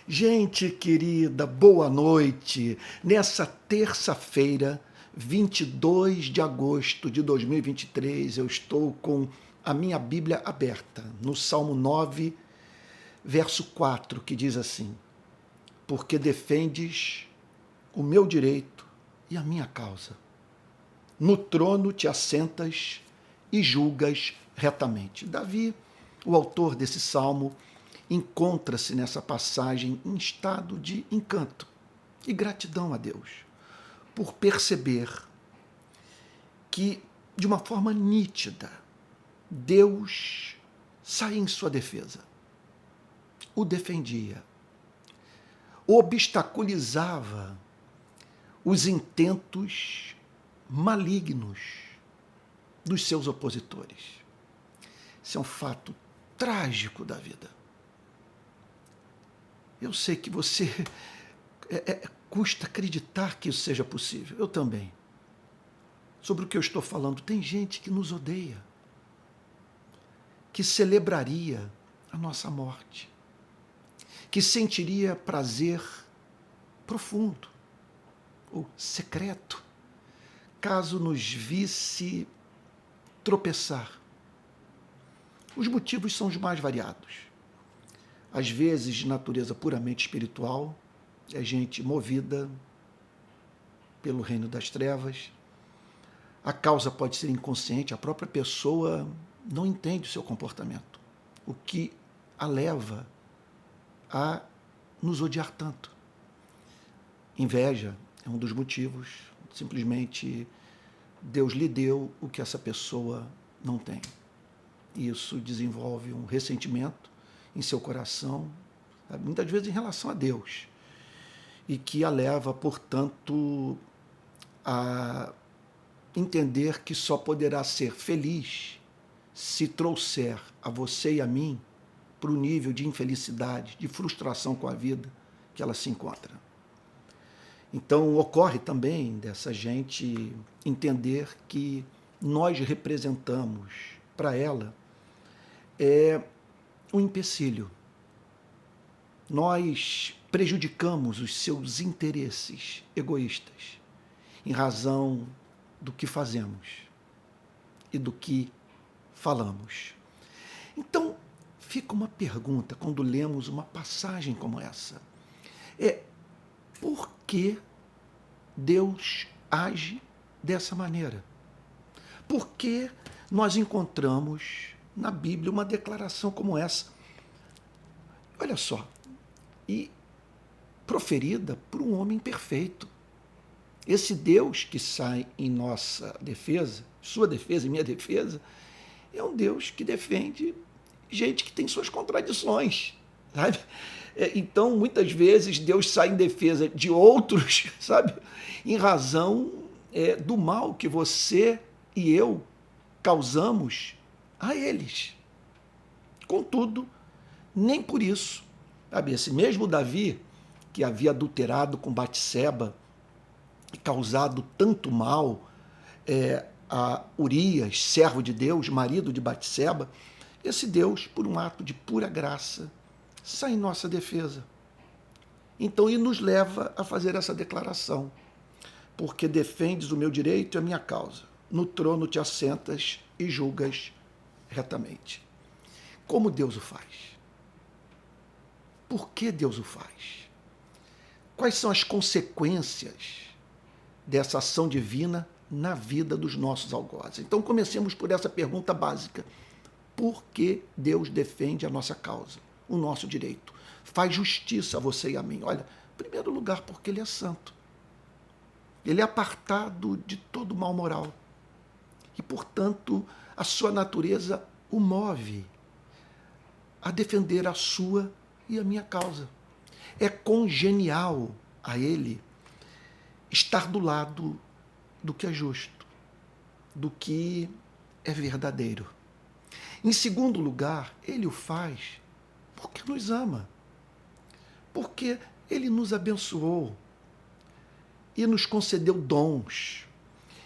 Gente querida, boa noite. Nessa terça-feira, 22 de agosto de 2023, eu estou com a minha Bíblia aberta, no Salmo 9, verso 4, que diz assim: Porque defendes o meu direito e a minha causa. No trono te assentas e julgas retamente. Davi, o autor desse salmo, encontra-se nessa passagem em estado de encanto e gratidão a Deus por perceber que, de uma forma nítida, Deus saía em sua defesa, o defendia, obstaculizava os intentos malignos dos seus opositores. Isso é um fato trágico da vida. Eu sei que você custa acreditar que isso seja possível. Eu também. Sobre o que eu estou falando, tem gente que nos odeia, que celebraria a nossa morte, que sentiria prazer profundo ou secreto caso nos visse tropeçar. Os motivos são os mais variados. Às vezes de natureza puramente espiritual, é gente movida pelo reino das trevas. A causa pode ser inconsciente, a própria pessoa não entende o seu comportamento, o que a leva a nos odiar tanto. Inveja é um dos motivos, simplesmente Deus lhe deu o que essa pessoa não tem. Isso desenvolve um ressentimento em seu coração, muitas vezes em relação a Deus, e que a leva, portanto, a entender que só poderá ser feliz se trouxer a você e a mim para o nível de infelicidade, de frustração com a vida que ela se encontra. Então, ocorre também dessa gente entender que nós representamos para ela um empecilho. Nós prejudicamos os seus interesses egoístas em razão do que fazemos e do que falamos. Então, fica uma pergunta quando lemos uma passagem como essa. Por que Deus age dessa maneira? Por que nós encontramos na Bíblia uma declaração como essa? Olha só, e proferida por um homem perfeito. Esse Deus que sai em nossa defesa, sua defesa e minha defesa, é um Deus que defende gente que tem suas contradições, sabe? Então, muitas vezes, Deus sai em defesa de outros, sabe? Em razão do mal que você e eu causamos a eles. Contudo, nem por isso, sabe? Esse mesmo Davi, que havia adulterado com Batseba e causado tanto mal a Urias, servo de Deus, marido de Batseba, esse Deus, por um ato de pura graça, sai em nossa defesa. Então, e nos leva a fazer essa declaração: porque defendes o meu direito e a minha causa. No trono te assentas e julgas retamente. Como Deus o faz? Por que Deus o faz? Quais são as consequências dessa ação divina na vida dos nossos algozes? Então, comecemos por essa pergunta básica: por que Deus defende a nossa causa, o nosso direito? Faz justiça a você e a mim. Olha, em primeiro lugar, porque Ele é santo. Ele é apartado de todo mal moral. E, portanto, a sua natureza o move a defender a sua e a minha causa. É congenial a Ele estar do lado do que é justo, do que é verdadeiro. Em segundo lugar, Ele o faz porque nos ama, porque Ele nos abençoou e nos concedeu dons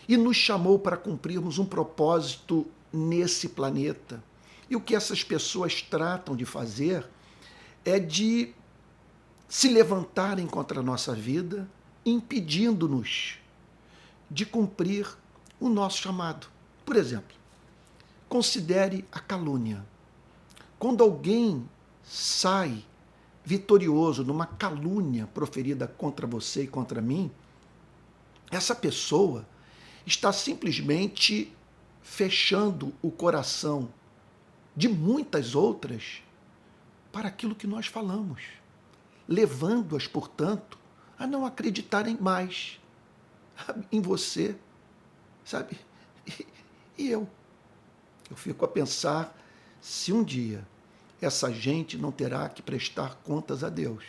e nos chamou para cumprirmos um propósito nesse planeta. E o que essas pessoas tratam de fazer é de se levantarem contra a nossa vida, impedindo-nos de cumprir o nosso chamado. Por exemplo, considere a calúnia. Quando alguém sai vitorioso numa calúnia proferida contra você e contra mim, essa pessoa está simplesmente fechando o coração de muitas outras para aquilo que nós falamos, levando-as, portanto, a não acreditarem mais em você, sabe? E eu fico a pensar se um dia essa gente não terá que prestar contas a Deus,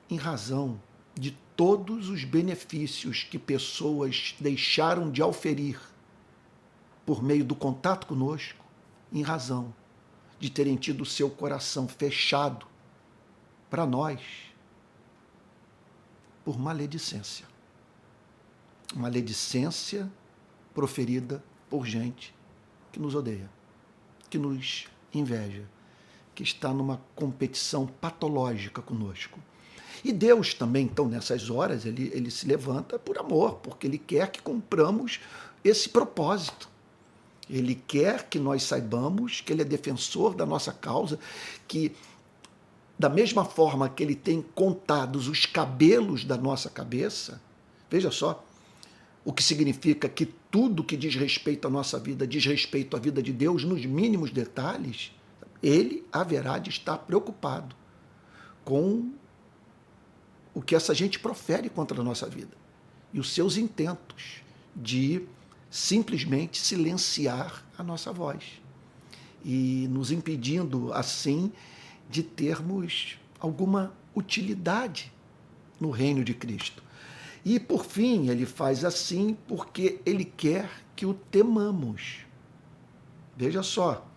em razão de todos os benefícios que pessoas deixaram de auferir por meio do contato conosco, em razão de terem tido o seu coração fechado para nós por maledicência. Maledicência proferida por gente que nos odeia, que nos inveja, que está numa competição patológica conosco. E Deus também, então, nessas horas, ele se levanta por amor, porque Ele quer que cumpramos esse propósito. Ele quer que nós saibamos que Ele é defensor da nossa causa, que da mesma forma que Ele tem contados os cabelos da nossa cabeça, veja só, o que significa que tudo que diz respeito à nossa vida, diz respeito à vida de Deus nos mínimos detalhes, Ele haverá de estar preocupado com o que essa gente profere contra a nossa vida e os seus intentos de simplesmente silenciar a nossa voz e nos impedindo, assim, de termos alguma utilidade no reino de Cristo. E, por fim, Ele faz assim porque Ele quer que o temamos. Veja só,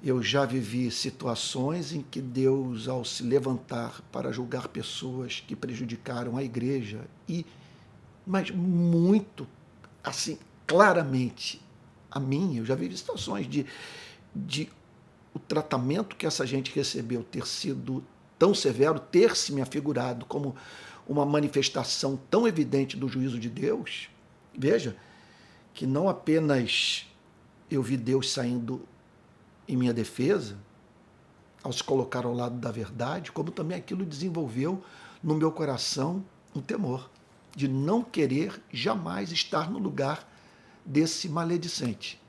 eu já vivi situações em que Deus, ao se levantar para julgar pessoas que prejudicaram a igreja, mas muito, assim, claramente, a mim, eu já vivi situações de o tratamento que essa gente recebeu ter sido tão severo, ter se me afigurado como uma manifestação tão evidente do juízo de Deus. Veja, que não apenas eu vi Deus saindo em minha defesa, ao se colocar ao lado da verdade, como também aquilo desenvolveu no meu coração um temor de não querer jamais estar no lugar desse maledicente,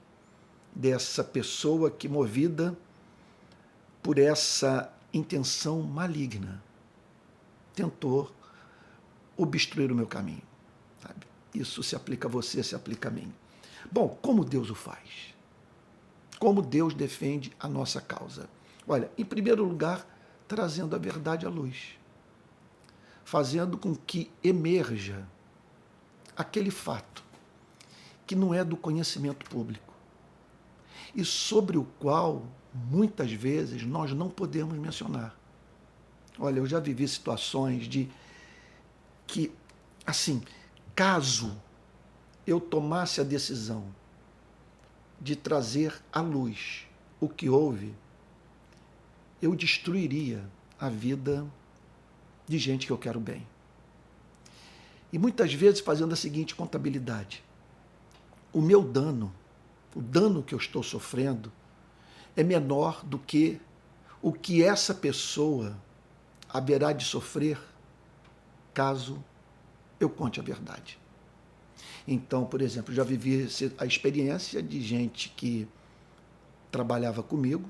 dessa pessoa que, movida por essa intenção maligna, tentou obstruir o meu caminho. Sabe? Isso se aplica a você, se aplica a mim. Bom, como Deus o faz? Como Deus defende a nossa causa? Olha, em primeiro lugar, trazendo a verdade à luz, fazendo com que emerja aquele fato que não é do conhecimento público e sobre o qual, muitas vezes, nós não podemos mencionar. Olha, eu já vivi situações de que, assim, caso eu tomasse a decisão de trazer à luz o que houve, eu destruiria a vida de gente que eu quero bem. E muitas vezes fazendo a seguinte contabilidade: o meu dano, o dano que eu estou sofrendo, é menor do que o que essa pessoa haverá de sofrer caso eu conte a verdade. Então, por exemplo, já vivi a experiência de gente que trabalhava comigo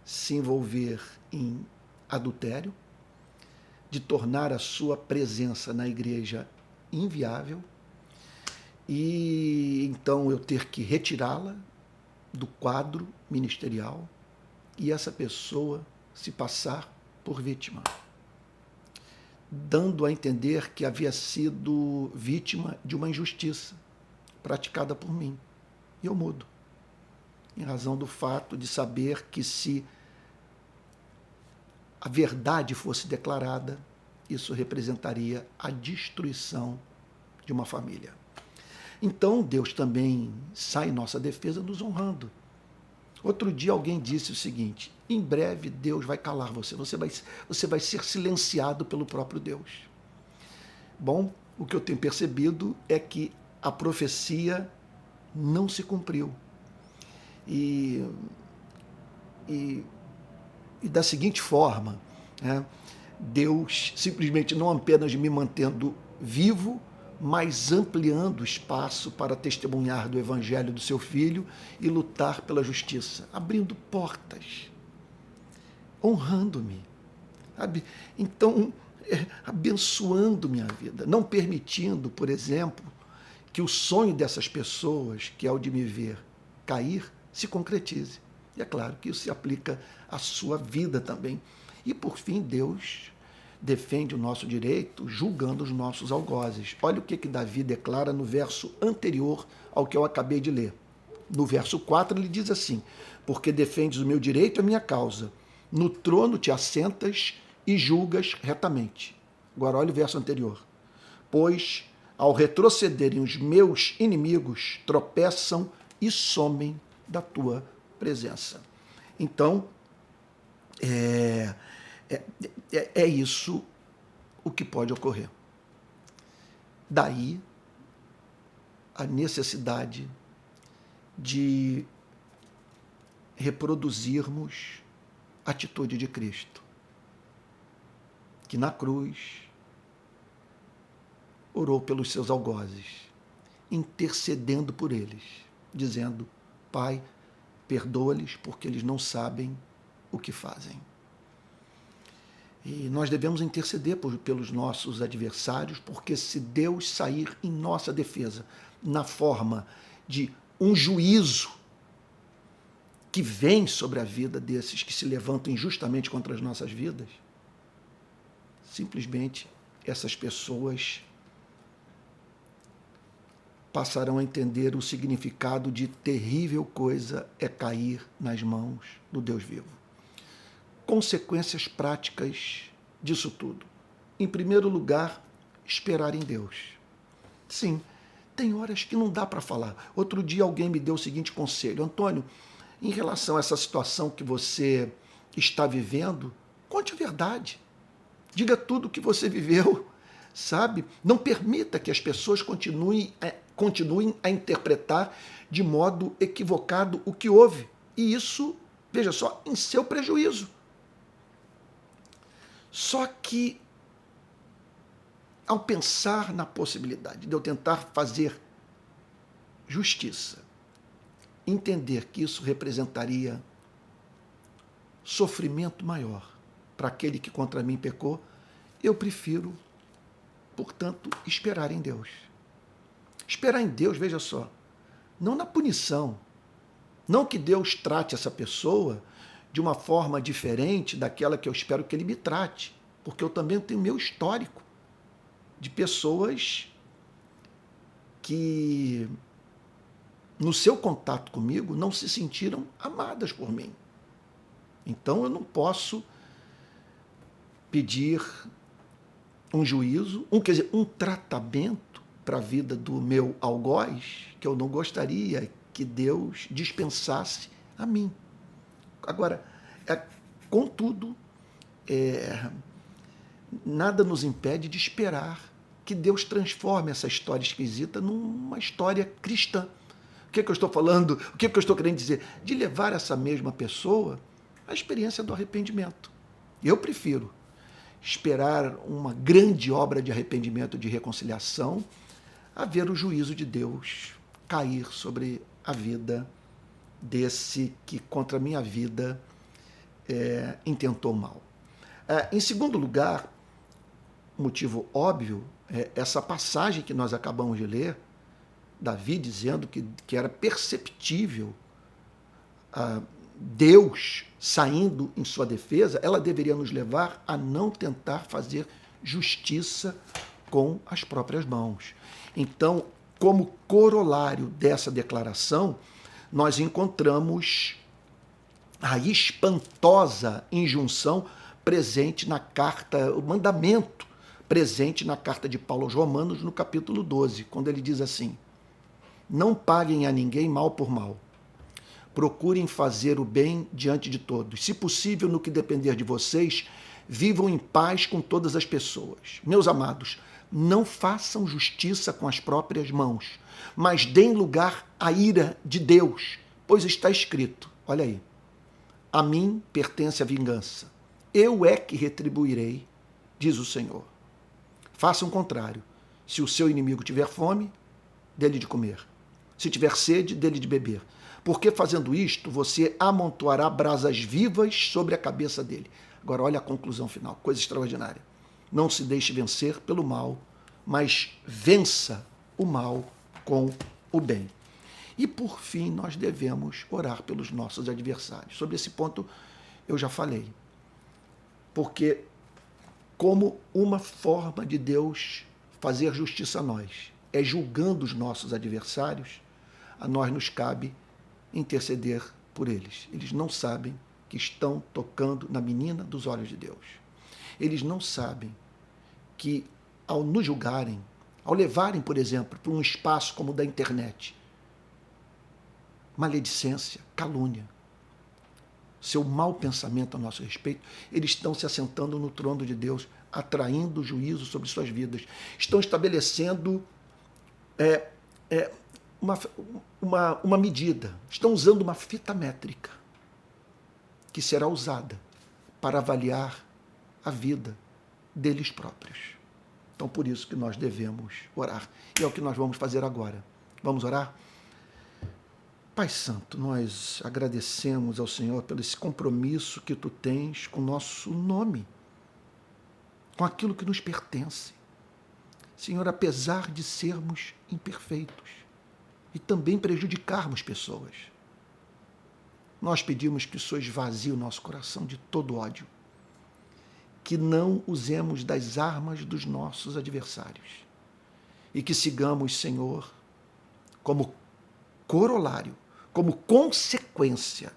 se envolver em adultério, de tornar a sua presença na igreja inviável, e então eu ter que retirá-la do quadro ministerial e essa pessoa se passar por vítima, dando a entender que havia sido vítima de uma injustiça praticada por mim. E eu mudo, em razão do fato de saber que, se a verdade fosse declarada, isso representaria a destruição de uma família. Então, Deus também sai em nossa defesa nos honrando, Outro dia alguém disse o seguinte: em breve Deus vai calar você, você vai ser silenciado pelo próprio Deus. Bom, o que eu tenho percebido é que a profecia não se cumpriu. E, e, e da seguinte forma, né, Deus simplesmente não apenas me mantendo vivo, mas ampliando o espaço para testemunhar do evangelho do seu Filho e lutar pela justiça, abrindo portas, honrando-me, sabe? Então, abençoando minha vida, não permitindo, por exemplo, que o sonho dessas pessoas, que é o de me ver cair, se concretize. E é claro que isso se aplica à sua vida também. E, por fim, Deus defende o nosso direito julgando os nossos algozes. Olha o que Davi declara no verso anterior ao que eu acabei de ler. No verso 4 ele diz assim: porque defendes o meu direito e a minha causa. No trono te assentas e julgas retamente. Agora olha o verso anterior. Pois, ao retrocederem os meus inimigos, tropeçam e somem da tua presença. Então, é isso o que pode ocorrer. Daí a necessidade de reproduzirmos a atitude de Cristo, que na cruz orou pelos seus algozes, intercedendo por eles, dizendo: Pai, perdoa-lhes porque eles não sabem o que fazem. E nós devemos interceder pelos nossos adversários, porque se Deus sair em nossa defesa na forma de um juízo que vem sobre a vida desses que se levantam injustamente contra as nossas vidas, simplesmente essas pessoas passarão a entender o significado de terrível coisa é cair nas mãos do Deus vivo. Consequências práticas disso tudo. Em primeiro lugar, esperar em Deus. Sim, tem horas que não dá para falar. Outro dia alguém me deu o seguinte conselho: Antônio, em relação a essa situação que você está vivendo, conte a verdade. Diga tudo o que você viveu, sabe? Não permita que as pessoas continuem a interpretar de modo equivocado o que houve. E isso, veja só, em seu prejuízo. Só que, ao pensar na possibilidade de eu tentar fazer justiça, entender que isso representaria sofrimento maior para aquele que contra mim pecou, eu prefiro, portanto, esperar em Deus. Esperar em Deus, veja só, não na punição, não que Deus trate essa pessoa de uma forma diferente daquela que eu espero que ele me trate, porque eu também tenho meu histórico de pessoas que, no seu contato comigo, não se sentiram amadas por mim. Então eu não posso pedir um juízo, um tratamento para a vida do meu algoz que eu não gostaria que Deus dispensasse a mim. Agora, contudo, nada nos impede de esperar que Deus transforme essa história esquisita numa história cristã. O que eu estou falando? O que eu estou querendo dizer? De levar essa mesma pessoa à experiência do arrependimento. Eu prefiro esperar uma grande obra de arrependimento, de reconciliação, a ver o juízo de Deus cair sobre a vida desse que contra a minha vida intentou mal. Em segundo lugar, motivo óbvio, essa passagem que nós acabamos de ler, Davi dizendo que era perceptível Deus saindo em sua defesa, ela deveria nos levar a não tentar fazer justiça com as próprias mãos. Então, como corolário dessa declaração, nós encontramos a espantosa injunção presente na carta, o mandamento presente na carta de Paulo aos Romanos, no capítulo 12, quando ele diz assim: não paguem a ninguém mal por mal, procurem fazer o bem diante de todos. Se possível, no que depender de vocês, vivam em paz com todas as pessoas. Meus amados, não façam justiça com as próprias mãos, mas deem lugar à ira de Deus, pois está escrito, olha aí, a mim pertence a vingança, eu é que retribuirei, diz o Senhor. Façam o contrário. Se o seu inimigo tiver fome, dê-lhe de comer. Se tiver sede, dê-lhe de beber. Porque fazendo isto, você amontoará brasas vivas sobre a cabeça dele. Agora, olha a conclusão final, coisa extraordinária. Não se deixe vencer pelo mal, mas vença o mal com o bem. E, por fim, nós devemos orar pelos nossos adversários. Sobre esse ponto, eu já falei. Porque, como uma forma de Deus fazer justiça a nós é julgando os nossos adversários, a nós nos cabe interceder por eles. Eles não sabem que estão tocando na menina dos olhos de Deus. Eles não sabem que, ao nos julgarem, ao levarem, por exemplo, para um espaço como o da internet, maledicência, calúnia, seu mau pensamento a nosso respeito, eles estão se assentando no trono de Deus, atraindo juízo sobre suas vidas. Estão estabelecendo uma medida, estão usando uma fita métrica que será usada para avaliar a vida deles próprios. Então, por isso que nós devemos orar. E é o que nós vamos fazer agora. Vamos orar? Pai Santo, nós agradecemos ao Senhor pelo esse compromisso que Tu tens com o nosso nome, com aquilo que nos pertence. Senhor, apesar de sermos imperfeitos e também prejudicarmos pessoas, nós pedimos que o Senhor esvazie o nosso coração de todo ódio, que não usemos das armas dos nossos adversários e que sigamos, Senhor, como corolário, como consequência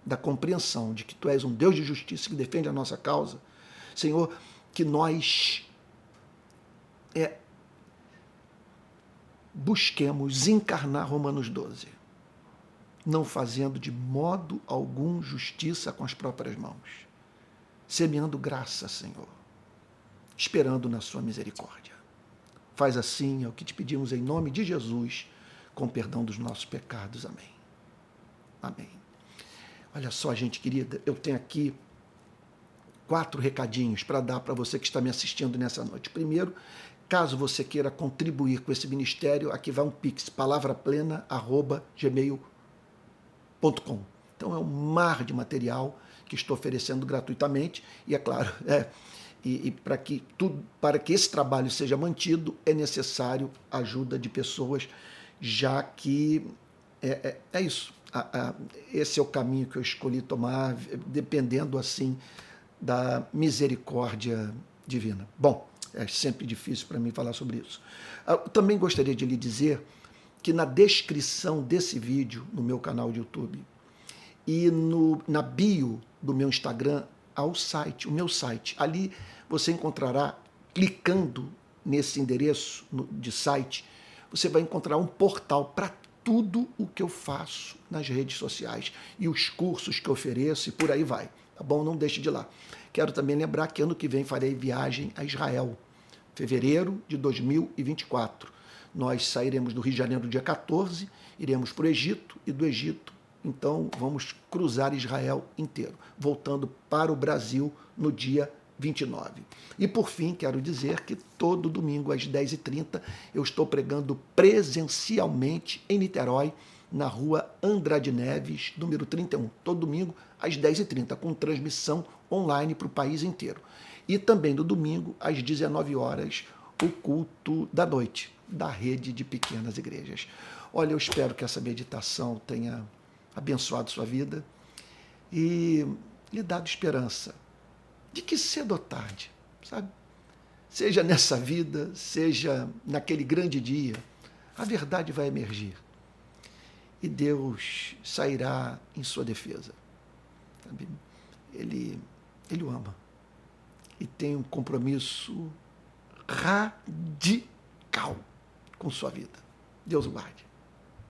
da compreensão de que Tu és um Deus de justiça que defende a nossa causa, Senhor, que nós busquemos encarnar Romanos 12, não fazendo de modo algum justiça com as próprias mãos, semeando graça, Senhor, esperando na Sua misericórdia. Faz assim, é o que te pedimos em nome de Jesus, com perdão dos nossos pecados. Amém. Amém. Olha só, gente querida, eu tenho aqui 4 recadinhos para dar para você que está me assistindo nessa noite. Primeiro, caso você queira contribuir com esse ministério, aqui vai um pix, palavraplena@gmail.com. Então é um mar de material que estou oferecendo gratuitamente e, é claro, para que esse trabalho seja mantido, é necessário a ajuda de pessoas, já que é isso. Esse é o caminho que eu escolhi tomar, dependendo, assim, da misericórdia divina. Bom, é sempre difícil para mim falar sobre isso. Eu também gostaria de lhe dizer que na descrição desse vídeo, no meu canal de YouTube, e na bio do meu Instagram, há o meu site. Ali você encontrará, clicando nesse endereço de site, você vai encontrar um portal para tudo o que eu faço nas redes sociais e os cursos que eu ofereço e por aí vai, tá bom? Não deixe de ir lá. Quero também lembrar que ano que vem farei viagem a Israel, fevereiro de 2024. Nós sairemos do Rio de Janeiro no dia 14, iremos para o Egito e do Egito, então vamos cruzar Israel inteiro, voltando para o Brasil no dia 29. E por fim, quero dizer que todo domingo às 10h30 eu estou pregando presencialmente em Niterói, na rua Andrade Neves, número 31, todo domingo às 10h30, com transmissão online para o país inteiro. E também no domingo, às 19 horas, o culto da noite, da rede de pequenas igrejas. Olha, eu espero que essa meditação tenha abençoado sua vida e lhe dado esperança de que cedo ou tarde, sabe? Seja nessa vida, seja naquele grande dia, a verdade vai emergir e Deus sairá em sua defesa. Sabe? Ele o ama e tem um compromisso radical com sua vida. Deus o guarde.